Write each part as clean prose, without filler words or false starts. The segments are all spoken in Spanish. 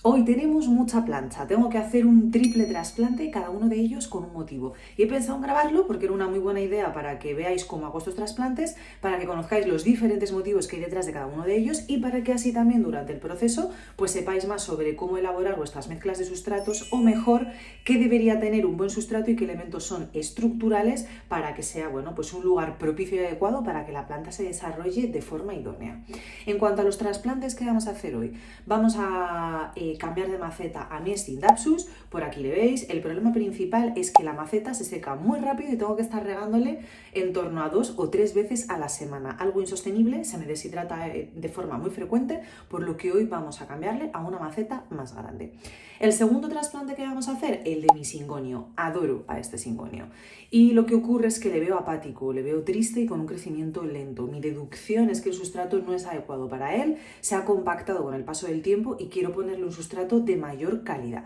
Hoy tenemos mucha plancha, tengo que hacer un triple trasplante, cada uno de ellos con un motivo. Y he pensado en grabarlo porque era una muy buena idea para que veáis cómo hago estos trasplantes, para que conozcáis los diferentes motivos que hay detrás de cada uno de ellos y para que así también durante el proceso pues sepáis más sobre cómo elaborar vuestras mezclas de sustratos o mejor, qué debería tener un buen sustrato y qué elementos son estructurales para que sea pues un lugar propicio y adecuado para que la planta se desarrolle de forma idónea. En cuanto a los trasplantes que vamos a hacer hoy, vamos a cambiar de maceta a mi Stindapsus. Por aquí le veis, el problema principal es que la maceta se seca muy rápido y tengo que estar regándole en torno a 2 o 3 veces a la semana. Algo insostenible, se me deshidrata de forma muy frecuente, por lo que hoy vamos a cambiarle a una maceta más grande. El segundo trasplante que vamos a hacer, el de mi singonio. Adoro a este singonio. Y lo que ocurre es que le veo apático, le veo triste y con un crecimiento lento. Mi deducción es que el sustrato no es adecuado para él, se ha compactado con el paso del tiempo y quiero ponerle un sustrato de mayor calidad.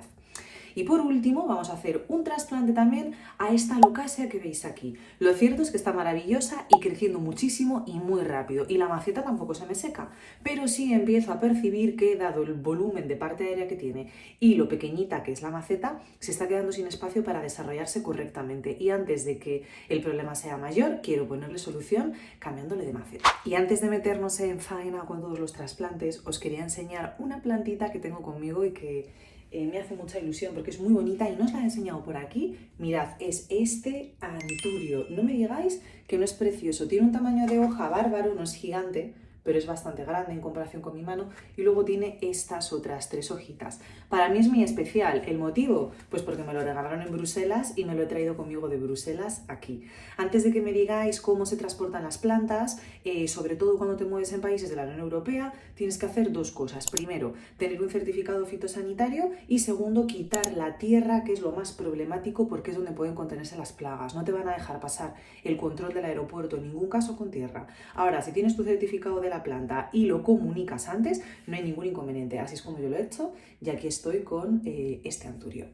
Y por último vamos a hacer un trasplante también a esta alocasia que veis aquí. Lo cierto es que está maravillosa y creciendo muchísimo y muy rápido y la maceta tampoco se me seca, pero sí empiezo a percibir que dado el volumen de parte aérea que tiene y lo pequeñita que es la maceta, se está quedando sin espacio para desarrollarse correctamente y antes de que el problema sea mayor quiero ponerle solución cambiándole de maceta. Y antes de meternos en faena con todos los trasplantes os quería enseñar una plantita que tengo conmigo y que me hace mucha ilusión porque es muy bonita y no os la he enseñado por aquí. Mirad, es este anturio. No me digáis que no es precioso. Tiene un tamaño de hoja bárbaro, no es gigante, pero es bastante grande en comparación con mi mano. Y luego tiene estas otras 3 hojitas. Para mí es muy especial. ¿El motivo? Pues porque me lo regalaron en Bruselas y me lo he traído conmigo de Bruselas aquí. Antes de que me digáis cómo se transportan las plantas, sobre todo cuando te mueves en países de la Unión Europea, tienes que hacer 2 cosas. Primero, tener un certificado fitosanitario y segundo, quitar la tierra, que es lo más problemático porque es donde pueden contenerse las plagas. No te van a dejar pasar el control del aeropuerto en ningún caso con tierra. Ahora, si tienes tu certificado de la planta y lo comunicas antes, no hay ningún inconveniente. Así es como yo lo he hecho y aquí estoy con este anturio.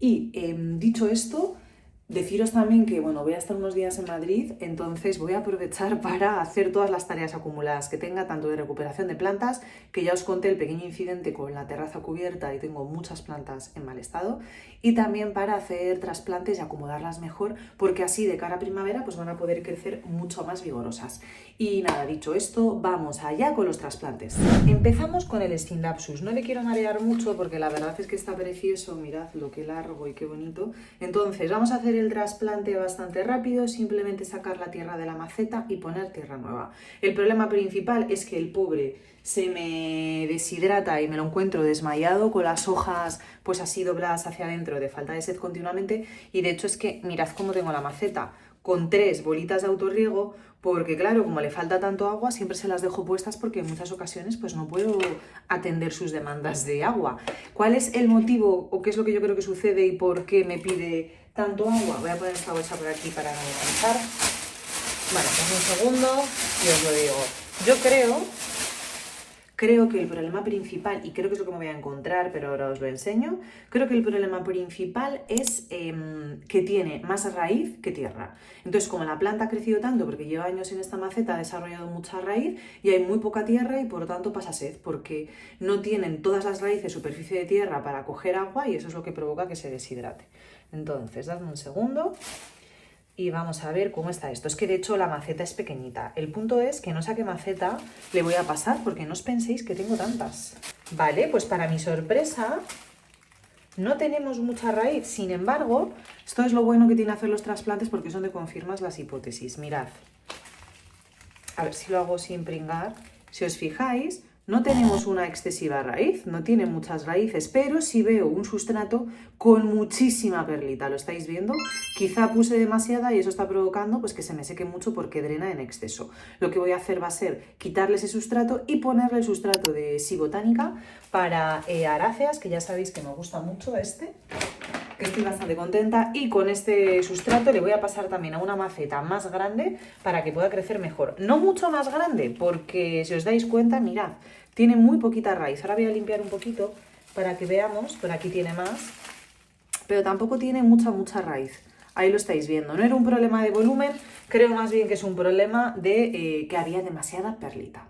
Y dicho esto, deciros también que voy a estar unos días en Madrid, entonces voy a aprovechar para hacer todas las tareas acumuladas que tenga, tanto de recuperación de plantas, que ya os conté el pequeño incidente con la terraza cubierta y tengo muchas plantas en mal estado, y también para hacer trasplantes y acomodarlas mejor, porque así de cara a primavera pues van a poder crecer mucho más vigorosas. Y nada, dicho esto, vamos allá con los trasplantes. Empezamos con el Stindapsus. No le quiero marear mucho porque la verdad es que está precioso, mirad lo que largo y qué bonito. Entonces vamos a hacer el trasplante bastante rápido, simplemente sacar la tierra de la maceta y poner tierra nueva. El problema principal es que el pobre se me deshidrata y me lo encuentro desmayado con las hojas pues así dobladas hacia adentro de falta de sed continuamente y de hecho es que mirad cómo tengo la maceta con 3 bolitas de autorriego porque claro, como le falta tanto agua siempre se las dejo puestas porque en muchas ocasiones pues no puedo atender sus demandas de agua. ¿Cuál es el motivo o qué es lo que yo creo que sucede y por qué me pide tanto agua? Voy a poner esta bolsa por aquí para no cansar. Bueno, pues un segundo y os lo digo. Yo creo que el problema principal, y creo que es lo que me voy a encontrar, pero ahora os lo enseño, creo que el problema principal es que tiene más raíz que tierra. Entonces, como la planta ha crecido tanto, porque lleva años en esta maceta, ha desarrollado mucha raíz y hay muy poca tierra y por lo tanto pasa sed, porque no tienen todas las raíces superficie de tierra para coger agua y eso es lo que provoca que se deshidrate. Entonces, dadme un segundo. Y vamos a ver cómo está esto. Es que de hecho la maceta es pequeñita. El punto es que no sé a qué maceta le voy a pasar porque no os penséis que tengo tantas. Vale, pues para mi sorpresa no tenemos mucha raíz. Sin embargo, esto es lo bueno que tiene hacer los trasplantes porque es donde confirmas las hipótesis. Mirad. A ver si lo hago sin pringar. Si os fijáis, no tenemos una excesiva raíz, no tiene muchas raíces, pero sí veo un sustrato con muchísima perlita, ¿lo estáis viendo? Quizá puse demasiada y eso está provocando pues, que se me seque mucho porque drena en exceso. Lo que voy a hacer va a ser quitarle ese sustrato y ponerle el sustrato de Sibotánica para aráceas, que ya sabéis que me gusta mucho este, que estoy bastante contenta, y con este sustrato le voy a pasar también a una maceta más grande para que pueda crecer mejor. No mucho más grande, porque si os dais cuenta, mirad, tiene muy poquita raíz. Ahora voy a limpiar un poquito para que veamos, por aquí tiene más, pero tampoco tiene mucha raíz. Ahí lo estáis viendo, no era un problema de volumen, creo más bien que es un problema de que había demasiada perlita.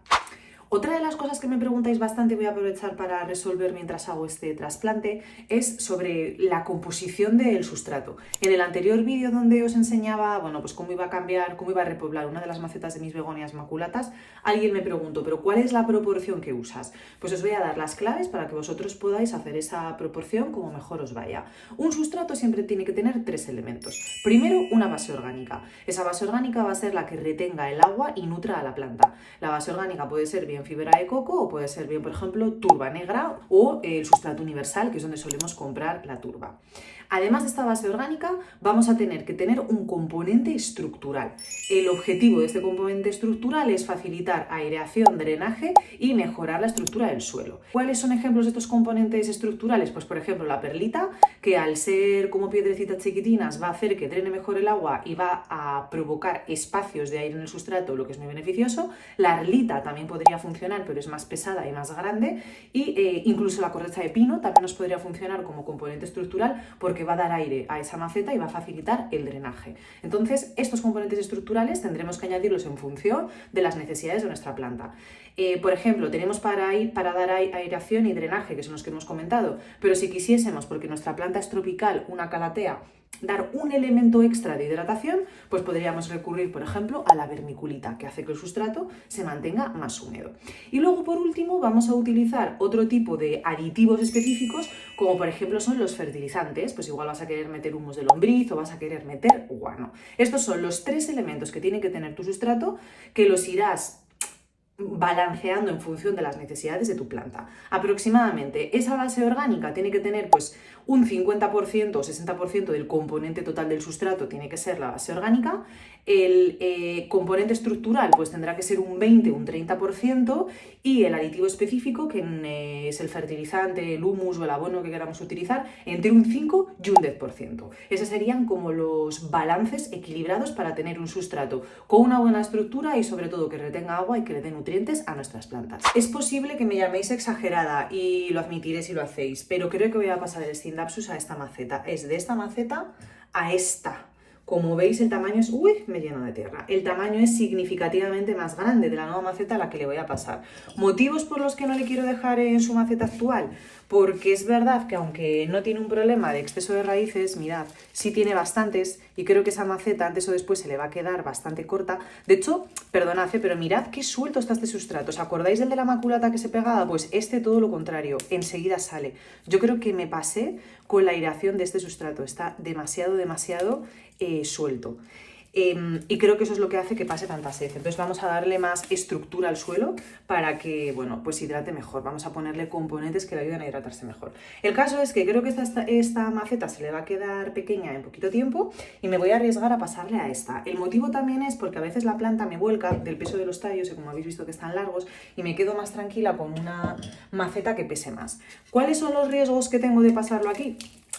Otra de las cosas que me preguntáis bastante, voy a aprovechar para resolver mientras hago este trasplante, es sobre la composición del sustrato. En el anterior vídeo donde os enseñaba, bueno, pues cómo iba a cambiar, cómo iba a repoblar una de las macetas de mis begonias maculatas, alguien me preguntó, ¿pero cuál es la proporción que usas? Pues os voy a dar las claves para que vosotros podáis hacer esa proporción como mejor os vaya. Un sustrato siempre tiene que tener 3 elementos. Primero, una base orgánica. Esa base orgánica va a ser la que retenga el agua y nutra a la planta. La base orgánica puede ser bien fibra de coco o puede ser bien, por ejemplo, turba negra o el sustrato universal, que es donde solemos comprar la turba. Además de esta base orgánica, vamos a tener que tener un componente estructural. El objetivo de este componente estructural es facilitar aireación, drenaje y mejorar la estructura del suelo. ¿Cuáles son ejemplos de estos componentes estructurales? Pues por ejemplo la perlita, que al ser como piedrecitas chiquitinas va a hacer que drene mejor el agua y va a provocar espacios de aire en el sustrato, lo que es muy beneficioso. La arlita también podría funcionar, pero es más pesada y más grande. Y incluso la corteza de pino también nos podría funcionar como componente estructural porque va a dar aire a esa maceta y va a facilitar el drenaje. Entonces, estos componentes estructurales tendremos que añadirlos en función de las necesidades de nuestra planta. Por ejemplo, tenemos para dar aireación y drenaje, que son los que hemos comentado, pero si quisiésemos, porque nuestra planta es tropical, una calatea, dar un elemento extra de hidratación, pues podríamos recurrir, por ejemplo, a la vermiculita, que hace que el sustrato se mantenga más húmedo. Y luego, por último, vamos a utilizar otro tipo de aditivos específicos, como por ejemplo son los fertilizantes. Pues igual vas a querer meter humus de lombriz o vas a querer meter guano. Estos son los 3 elementos que tiene que tener tu sustrato, que los irás balanceando en función de las necesidades de tu planta. Aproximadamente esa base orgánica tiene que tener pues un 50% o 60% del componente total del sustrato tiene que ser la base orgánica. El componente estructural pues tendrá que ser un 20 o un 30% y el aditivo específico, que es el fertilizante, el humus o el abono que queramos utilizar, entre un 5 y un 10%. Esos serían como los balances equilibrados para tener un sustrato con una buena estructura y sobre todo que retenga agua y que le dé nutrientes a nuestras plantas. Es posible que me llaméis exagerada y lo admitiré si lo hacéis, pero creo que voy a pasar el Scindapsus a esta maceta. Es de esta maceta a esta. Como veis, el tamaño es... ¡Uy! Me lleno de tierra. El tamaño es significativamente más grande de la nueva maceta a la que le voy a pasar. ¿Motivos por los que no le quiero dejar en su maceta actual? Porque es verdad que aunque no tiene un problema de exceso de raíces, mirad, sí tiene bastantes y creo que esa maceta antes o después se le va a quedar bastante corta. De hecho, perdonad, pero mirad qué suelto está este sustrato. ¿Os acordáis del de la maculata que se pegaba? Pues este todo lo contrario, enseguida sale. Yo creo que me pasé con la aireación de este sustrato. Está demasiado suelto. Y creo que eso es lo que hace que pase tanta sed. Entonces vamos a darle más estructura al suelo para que, bueno, pues hidrate mejor. Vamos a ponerle componentes que le ayuden a hidratarse mejor. El caso es que creo que esta maceta se le va a quedar pequeña en poquito tiempo y me voy a arriesgar a pasarle a esta. El motivo también es porque a veces la planta me vuelca del peso de los tallos, y como habéis visto que están largos, y me quedo más tranquila con una maceta que pese más. ¿Cuáles son los riesgos que tengo de pasarlo aquí?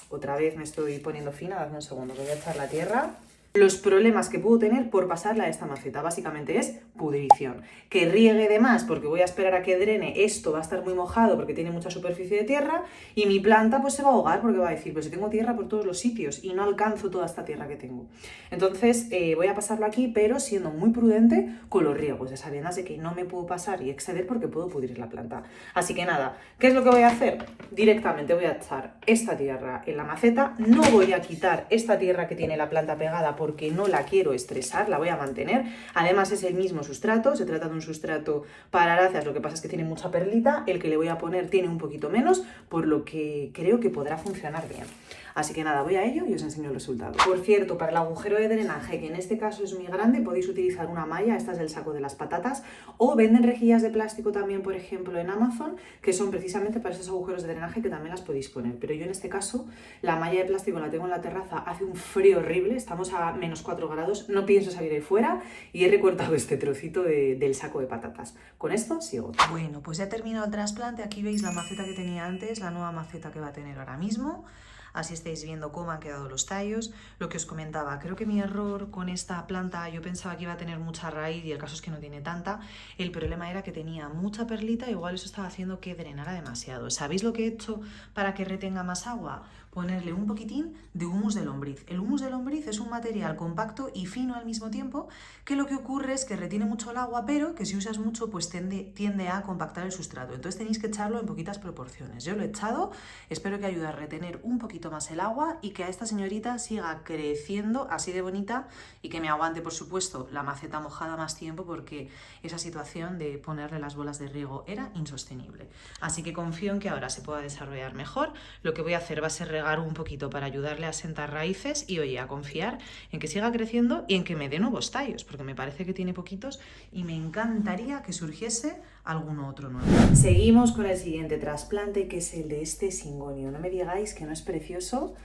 Otra vez me estoy poniendo fina, dadme un segundo, que voy a echar la tierra. Los problemas que puedo tener por pasarle a esta maceta básicamente es pudrición. Que riegue de más porque voy a esperar a que drene, esto va a estar muy mojado porque tiene mucha superficie de tierra y mi planta pues se va a ahogar porque va a decir, pues si tengo tierra por todos los sitios y no alcanzo toda esta tierra que tengo. Entonces voy a pasarlo aquí, pero siendo muy prudente con los riegos, de sabiendas de que no me puedo pasar y exceder porque puedo pudrir la planta. Así que nada, ¿qué es lo que voy a hacer? Directamente voy a echar esta tierra en la maceta, no voy a quitar esta tierra que tiene la planta pegada porque no la quiero estresar, la voy a mantener. Además es el mismo sustrato, se trata de un sustrato para aráceas, lo que pasa es que tiene mucha perlita, el que le voy a poner tiene un poquito menos, por lo que creo que podrá funcionar bien. Así que nada, voy a ello y os enseño el resultado. Por cierto, para el agujero de drenaje, que en este caso es muy grande, podéis utilizar una malla, esta es del saco de las patatas, o venden rejillas de plástico también, por ejemplo, en Amazon, que son precisamente para esos agujeros de drenaje que también las podéis poner. Pero yo en este caso, la malla de plástico la tengo en la terraza, hace un frío horrible, estamos a menos 4 grados, no pienso salir ahí fuera y he recortado este trocito del saco de patatas. Con esto sigo. Bueno, pues ya he terminado el trasplante, aquí veis la maceta que tenía antes, la nueva maceta que va a tener ahora mismo. así estáis viendo cómo han quedado los tallos. Lo que os comentaba, creo que mi error con esta planta, yo pensaba que iba a tener mucha raíz y el caso es que no tiene tanta. El problema era que tenía mucha perlita, igual eso estaba haciendo que drenara demasiado. ¿Sabéis lo que he hecho para que retenga más agua? Ponerle un poquitín de humus de lombriz. El humus de lombriz es un material compacto y fino al mismo tiempo, que lo que ocurre es que retiene mucho el agua, pero que si usas mucho pues tiende a compactar el sustrato. Entonces tenéis que echarlo en poquitas proporciones. Yo lo he echado, espero que ayude a retener un poquito más el agua y que a esta señorita siga creciendo así de bonita y que me aguante, por supuesto, la maceta mojada más tiempo, porque esa situación de ponerle las bolas de riego era insostenible. Así que confío en que ahora se pueda desarrollar mejor. Lo que voy a hacer va a ser regar un poquito para ayudarle a sentar raíces y, oye, a confiar en que siga creciendo y en que me dé nuevos tallos, porque me parece que tiene poquitos y me encantaría que surgiese alguno otro nuevo. Seguimos con el siguiente trasplante, que es el de este singonio. No me digáis que no es precioso.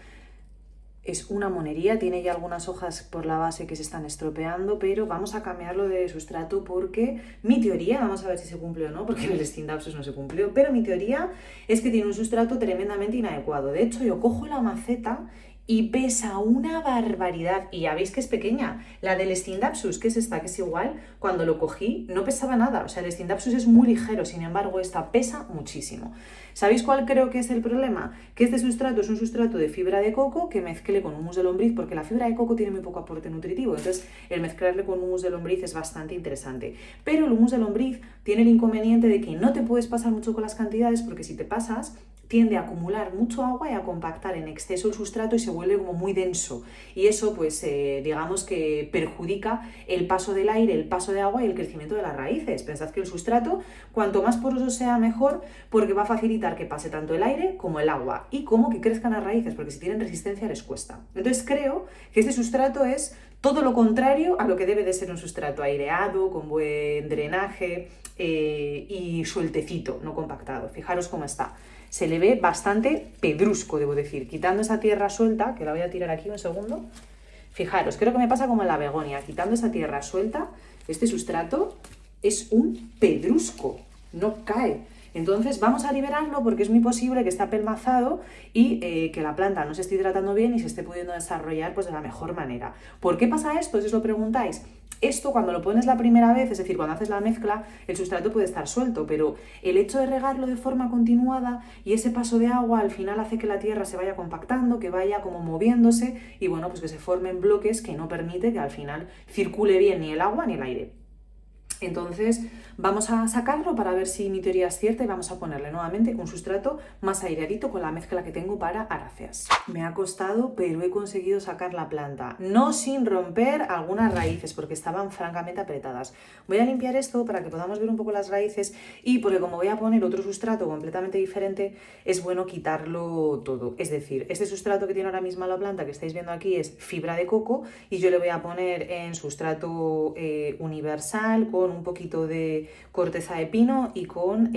Es una monería, tiene ya algunas hojas por la base que se están estropeando, pero vamos a cambiarlo de sustrato porque mi teoría, vamos a ver si se cumple o no, porque en el Stendapsus no se cumplió, pero mi teoría es que tiene un sustrato tremendamente inadecuado. De hecho, yo cojo la maceta y pesa una barbaridad, y ya veis que es pequeña. La del Stendapsus, que es esta, que es igual, cuando lo cogí no pesaba nada, o sea, el Stendapsus es muy ligero, sin embargo esta pesa muchísimo. ¿Sabéis cuál creo que es el problema? Que este sustrato es un sustrato de fibra de coco que mezclé con humus de lombriz, porque la fibra de coco tiene muy poco aporte nutritivo, entonces el mezclarle con humus de lombriz es bastante interesante. Pero el humus de lombriz tiene el inconveniente de que no te puedes pasar mucho con las cantidades, porque si te pasas tiende a acumular mucho agua y a compactar en exceso el sustrato y se vuelve como muy denso, y eso pues digamos que perjudica el paso del aire, el paso de agua y el crecimiento de las raíces. Pensad que el sustrato cuanto más poroso sea mejor, porque va a facilitar que pase tanto el aire como el agua y como que crezcan las raíces, porque si tienen resistencia les cuesta. Entonces creo que este sustrato es todo lo contrario a lo que debe de ser un sustrato: aireado, con buen drenaje y sueltecito, no compactado. Fijaros cómo está. Se le ve bastante pedrusco, debo decir, quitando esa tierra suelta, que la voy a tirar aquí un segundo. Fijaros, creo que me pasa como en la begonia, quitando esa tierra suelta, este sustrato es un pedrusco, no cae. Entonces vamos a liberarlo, porque es muy posible que esté apelmazado y que la planta no se esté hidratando bien y se esté pudiendo desarrollar pues de la mejor manera. ¿Por qué pasa esto? Si os lo preguntáis. Esto, cuando lo pones la primera vez, es decir, cuando haces la mezcla, el sustrato puede estar suelto, pero el hecho de regarlo de forma continuada y ese paso de agua al final hace que la tierra se vaya compactando, que vaya como moviéndose y bueno, pues que se formen bloques que no permite que al final circule bien ni el agua ni el aire. Entonces vamos a sacarlo para ver si mi teoría es cierta y vamos a ponerle nuevamente un sustrato más aireadito con la mezcla que tengo para aráceas. Me ha costado, pero he conseguido sacar la planta, no sin romper algunas raíces porque estaban francamente apretadas. Voy a limpiar esto para que podamos ver un poco las raíces, y porque como voy a poner otro sustrato completamente diferente, es bueno quitarlo todo. Es decir, este sustrato que tiene ahora mismo la planta que estáis viendo aquí es fibra de coco y yo le voy a poner en sustrato universal con un poquito de corteza de pino y con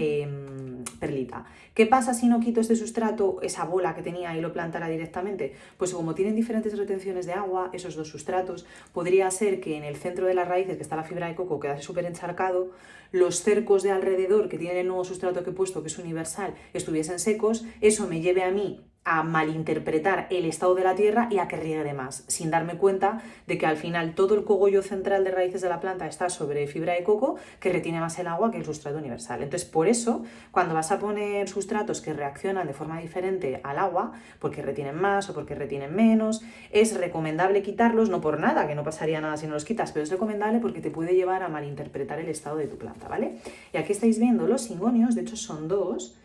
perlita. ¿Qué pasa si no quito este sustrato, esa bola que tenía, y lo plantara directamente? Pues como tienen diferentes retenciones de agua, esos dos sustratos, podría ser que en el centro de las raíces, que está la fibra de coco, quedase súper encharcado, los cercos de alrededor que tienen el nuevo sustrato que he puesto, que es universal, estuviesen secos, eso me lleve a mí a malinterpretar el estado de la tierra y a que riegue de más, sin darme cuenta de que al final todo el cogollo central de raíces de la planta está sobre fibra de coco, que retiene más el agua que el sustrato universal. Entonces, por eso, cuando vas a poner sustratos que reaccionan de forma diferente al agua, porque retienen más o porque retienen menos, es recomendable quitarlos, no por nada, que no pasaría nada si no los quitas, pero es recomendable porque te puede llevar a malinterpretar el estado de tu planta, ¿vale? Y aquí estáis viendo los singonios, de hecho son dos.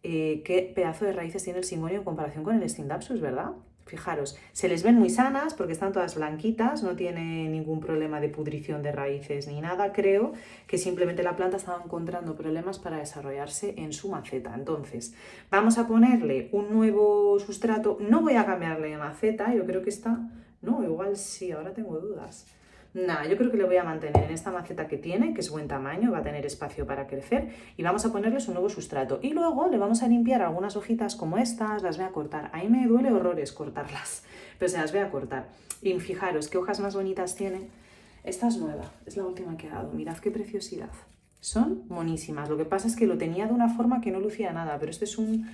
Qué pedazo de raíces tiene el singonio en comparación con el Stendapsus, ¿verdad? Fijaros, se les ven muy sanas porque están todas blanquitas, no tiene ningún problema de pudrición de raíces ni nada. Creo que simplemente la planta estaba encontrando problemas para desarrollarse en su maceta. Entonces, vamos a ponerle un nuevo sustrato. No voy a cambiarle de maceta, yo creo que está... No, igual sí, ahora tengo dudas. Nada, yo creo que le voy a mantener en esta maceta que tiene, que es buen tamaño, va a tener espacio para crecer, y vamos a ponerles un nuevo sustrato. Y luego le vamos a limpiar algunas hojitas como estas, las voy a cortar. A mí me duele horrores cortarlas, pero se las voy a cortar. Y fijaros qué hojas más bonitas tiene. Esta es nueva, es la última que he dado, mirad qué preciosidad. Son monísimas. Lo que pasa es que lo tenía de una forma que no lucía nada, pero este es un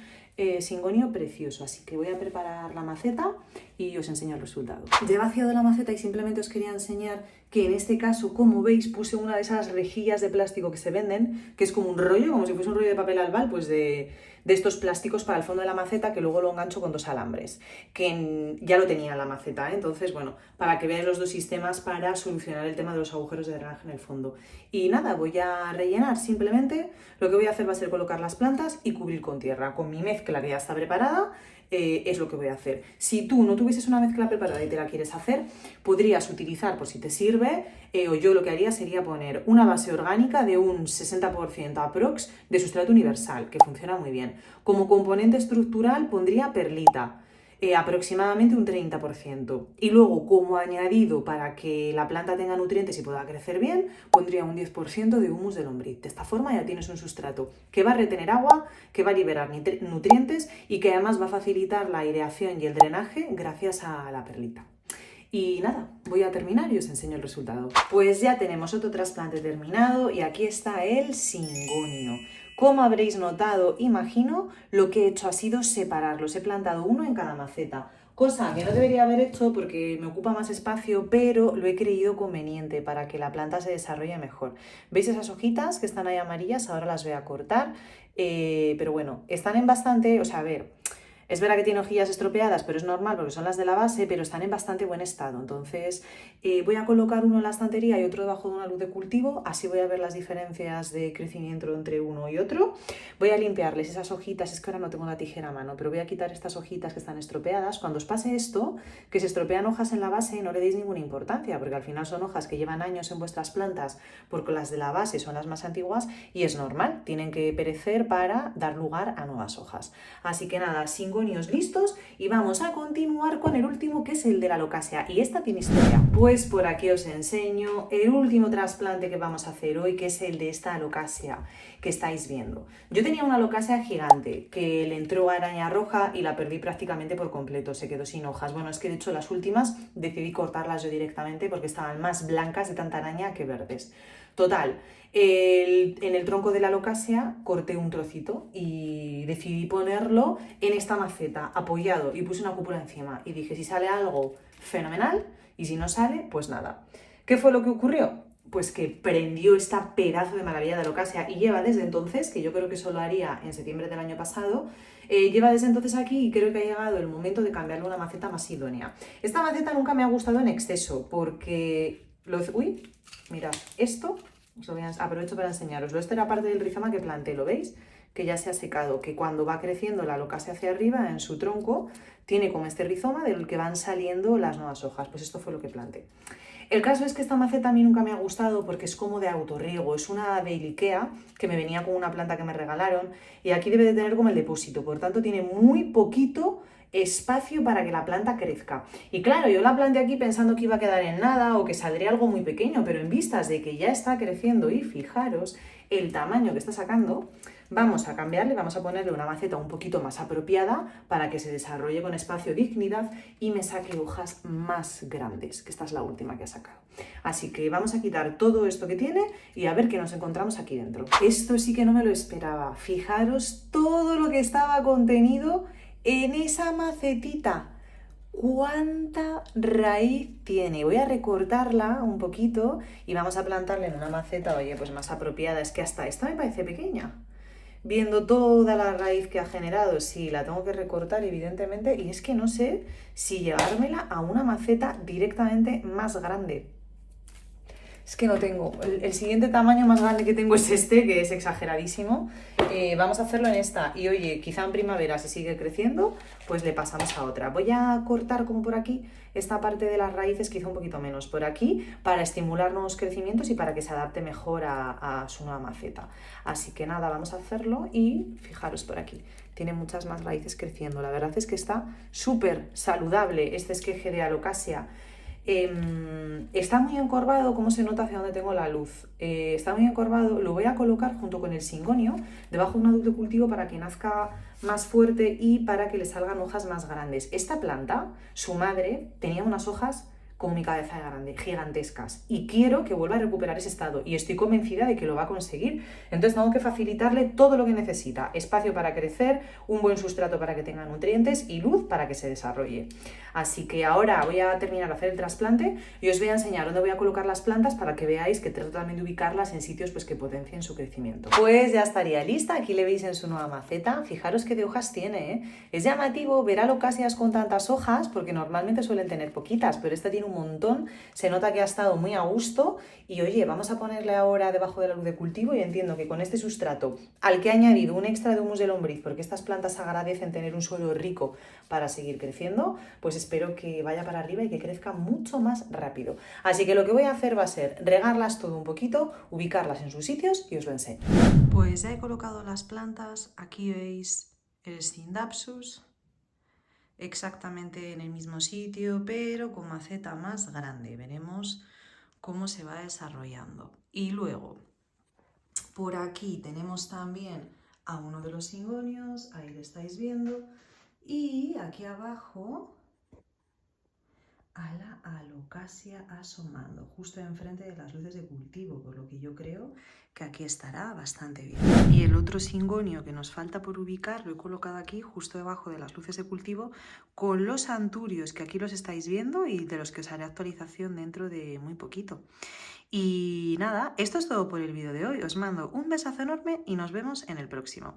singonio precioso. Así que voy a preparar la maceta y os enseño el resultado. Ya he vaciado la maceta y simplemente os quería enseñar que en este caso, como veis, puse una de esas rejillas de plástico que se venden, que es como un rollo, como si fuese un rollo de papel albal, pues de estos plásticos para el fondo de la maceta, que luego lo engancho con 2 alambres, que ya lo tenía en la maceta, ¿eh? Entonces, bueno, para que veáis los 2 sistemas para solucionar el tema de los agujeros de drenaje en el fondo. Y nada, voy a rellenar simplemente, lo que voy a hacer va a ser colocar las plantas y cubrir con tierra. Con mi mezcla que ya está preparada, es lo que voy a hacer. Si tú no tuvieses una mezcla preparada y te la quieres hacer, podrías utilizar, por si te sirve, o yo lo que haría sería poner una base orgánica de un 60% aprox de sustrato universal, que funciona muy bien. Como componente estructural pondría perlita, aproximadamente un 30%. Y luego, como añadido para que la planta tenga nutrientes y pueda crecer bien, pondría un 10% de humus de lombriz. De esta forma ya tienes un sustrato que va a retener agua, que va a liberar nutrientes y que además va a facilitar la aireación y el drenaje gracias a la perlita. Y nada, voy a terminar y os enseño el resultado. Pues ya tenemos otro trasplante terminado y aquí está el singonio. Como habréis notado, imagino, lo que he hecho ha sido separarlos. He plantado uno en cada maceta, cosa que no debería haber hecho porque me ocupa más espacio, pero lo he creído conveniente para que la planta se desarrolle mejor. ¿Veis esas hojitas que están ahí amarillas? Ahora las voy a cortar, pero bueno, están en bastante, o sea, a ver... Es verdad que tiene hojillas estropeadas, pero es normal porque son las de la base, pero están en bastante buen estado. Entonces voy a colocar uno en la estantería y otro debajo de una luz de cultivo, así voy a ver las diferencias de crecimiento entre uno y otro. Voy a limpiarles esas hojitas, es que ahora no tengo la tijera a mano, pero voy a quitar estas hojitas que están estropeadas. Cuando os pase esto, que se estropean hojas en la base, no le deis ninguna importancia, porque al final son hojas que llevan años en vuestras plantas, porque las de la base son las más antiguas y es normal, tienen que perecer para dar lugar a nuevas hojas. Así que nada, singonios listos y vamos a continuar con el último, que es el de la Locasea, y esta tiene historia. Pues por aquí os enseño el último trasplante que vamos a hacer hoy, que es el de esta Locasea que estáis viendo. Yo tenía una Locasea gigante que le entró araña roja y la perdí prácticamente por completo, se quedó sin hojas. Bueno, es que de hecho las últimas decidí cortarlas yo directamente porque estaban más blancas de tanta araña que verdes. Total, en el tronco de la Locasea corté un trocito y decidí ponerlo en esta maceta, apoyado, y puse una cúpula encima. Y dije, si sale algo, fenomenal, y si no sale, pues nada. ¿Qué fue lo que ocurrió? Pues que prendió esta pedazo de maravilla de Locasea y lleva desde entonces, que yo creo que eso lo haría en septiembre del año pasado, lleva desde entonces aquí y creo que ha llegado el momento de cambiarle una maceta más idónea. Esta maceta nunca me ha gustado en exceso porque... Uy, mirad, esto... aprovecho para enseñaroslo. Esta era parte del rizoma que planté, ¿lo veis? Que ya se ha secado, que cuando va creciendo la Locasea hacia arriba en su tronco, tiene como este rizoma del que van saliendo las nuevas hojas. Pues esto fue lo que planté. El caso es que esta maceta a mí nunca me ha gustado porque es como de autorriego, es una de Ikea que me venía con una planta que me regalaron y aquí debe de tener como el depósito, por tanto tiene muy poquito espacio para que la planta crezca. Y claro, yo la planté aquí pensando que iba a quedar en nada o que saldría algo muy pequeño, pero en vistas de que ya está creciendo y fijaros el tamaño que está sacando, vamos a cambiarle, vamos a ponerle una maceta un poquito más apropiada para que se desarrolle con espacio, dignidad y me saque hojas más grandes, que esta es la última que ha sacado. Así que vamos a quitar todo esto que tiene y a ver qué nos encontramos aquí dentro. Esto sí que no me lo esperaba. Fijaros todo lo que estaba contenido en esa macetita. ¿Cuánta raíz tiene? Voy a recortarla un poquito y vamos a plantarla en una maceta, oye, pues más apropiada. Es que hasta esta me parece pequeña. Viendo toda la raíz que ha generado, sí, la tengo que recortar evidentemente y es que no sé si llevármela a una maceta directamente más grande. Es que no tengo. El siguiente tamaño más grande que tengo es este, que es exageradísimo. Vamos a hacerlo en esta. Y oye, quizá en primavera, si sigue creciendo, pues le pasamos a otra. Voy a cortar como por aquí esta parte de las raíces, quizá un poquito menos por aquí, para estimular nuevos crecimientos y para que se adapte mejor a su nueva maceta. Así que nada, vamos a hacerlo y fijaros por aquí. Tiene muchas más raíces creciendo. La verdad es que está súper saludable este esqueje de Alocasia. Está muy encorvado, como se nota hacia donde tengo la luz, está muy encorvado, lo voy a colocar junto con el singonio debajo de una luz de cultivo para que nazca más fuerte y para que le salgan hojas más grandes. Esta planta, su madre, tenía unas hojas como mi cabeza de grande, gigantescas. Y quiero que vuelva a recuperar ese estado. Y estoy convencida de que lo va a conseguir. Entonces tengo que facilitarle todo lo que necesita. Espacio para crecer, un buen sustrato para que tenga nutrientes y luz para que se desarrolle. Así que ahora voy a terminar de hacer el trasplante y os voy a enseñar dónde voy a colocar las plantas para que veáis que trato también de ubicarlas en sitios pues, que potencien su crecimiento. Pues ya estaría lista. Aquí le veis en su nueva maceta. Fijaros qué de hojas tiene, ¿eh? Es llamativo ver alocasias con tantas hojas porque normalmente suelen tener poquitas, pero esta tiene un montón. Se nota que ha estado muy a gusto y oye, vamos a ponerle ahora debajo de la luz de cultivo y entiendo que con este sustrato al que he añadido un extra de humus de lombriz porque estas plantas agradecen tener un suelo rico para seguir creciendo, pues espero que vaya para arriba y que crezca mucho más rápido. Así que lo que voy a hacer va a ser regarlas todo un poquito, ubicarlas en sus sitios y os lo enseño. Pues ya he colocado las plantas, aquí veis el Scindapsus, exactamente en el mismo sitio, pero con maceta más grande. Veremos cómo se va desarrollando. Y luego, por aquí tenemos también a uno de los cingonios, ahí lo estáis viendo, y aquí abajo a la alocasia asomando, justo enfrente de las luces de cultivo, por lo que yo creo que aquí estará bastante bien. Y el otro cingonio que nos falta por ubicar lo he colocado aquí, justo debajo de las luces de cultivo, con los anturios, que aquí los estáis viendo y de los que os haré actualización dentro de muy poquito. Y nada, esto es todo por el vídeo de hoy. Os mando un besazo enorme y nos vemos en el próximo.